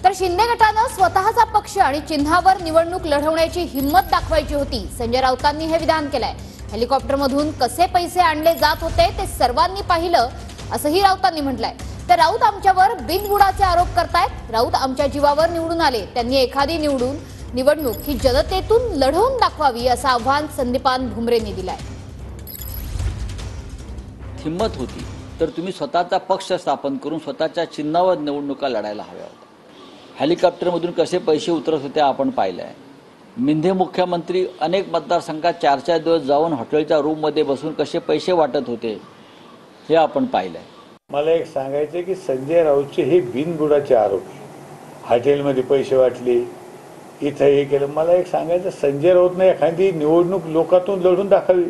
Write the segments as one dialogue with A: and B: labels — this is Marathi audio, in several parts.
A: तर शिंदे गटानं स्वतःचा पक्ष आणि चिन्हावर निवडणूक लढवण्याची हिम्मत दाखवायची होती. संजय राऊतांनी हे विधान केलंय. हेलिकॉप्टरमधून कसे पैसे आणले जात होते ते सर्वांनी पाहिलं असंही राऊतांनी म्हटलंय. तर राऊत आमच्यावर बिनबुडाचे आरोप करतायत. राऊत आमच्या जीवावर निवडून आले. त्यांनी एखादी निवडणूक ही जनतेतून लढवून दाखवावी असं आव्हान संदीपान भुमरेंनी दिलंय.
B: हिम्मत होती तर तुम्ही स्वतःचा पक्ष स्थापन करून स्वतःच्या चिन्हावर निवडणुका लढायला हव्या होत्या. हेलिकॉप्टरमधून कसे पैसे उतरत होते आपण पाहिलंय. मिंधे मुख्यमंत्री अनेक मतदारसंघात 4-4 दिवस जाऊन हॉटेलच्या रूममध्ये बसून कसे पैसे वाटत होते हे आपण पाहिलंय.
C: मला एक सांगायचं की संजय राऊतचे हे बिनबुडाचे आरोप, हॉटेलमध्ये पैसे वाटले, इथं हे केलं. मला एक सांगायचं, संजय राऊतने एखादी निवडणूक लोकातून लढून दाखवावी.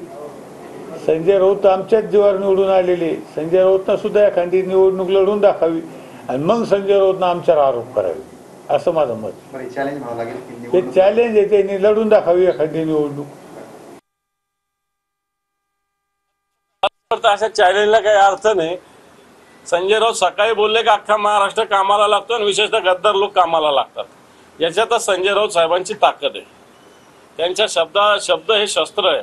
C: संजय राऊत आमच्याच जीवावर निवडून आलेले. संजय राऊतनं सुद्धा एखादी निवडणूक लढून दाखवावी आणि मग संजय राऊतनं आमच्यावर आरोप करावे असं माझं मत. ते चॅलेंज आहे, त्यांनी लढून दाखवावी एखादी निवडणूक.
D: अशा चॅलेंजला काही अर्थ नाही. संजय राऊत सकाळी बोलले की अख्खा महाराष्ट्र कामाला लागतो आणि विशेषतः गद्दार लोक कामाला लागतात. याच्यातच संजय राऊत साहेबांची ताकद आहे. त्यांच्या शब्द हे शस्त्र आहे.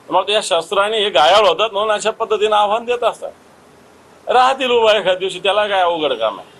D: मग या शस्त्राने हे घायाळ होतात म्हणून अशा पद्धतीने आव्हान देत असतात. राहतील उभा एखाद्या दिवशी, त्याला काय अवघड काम आहे.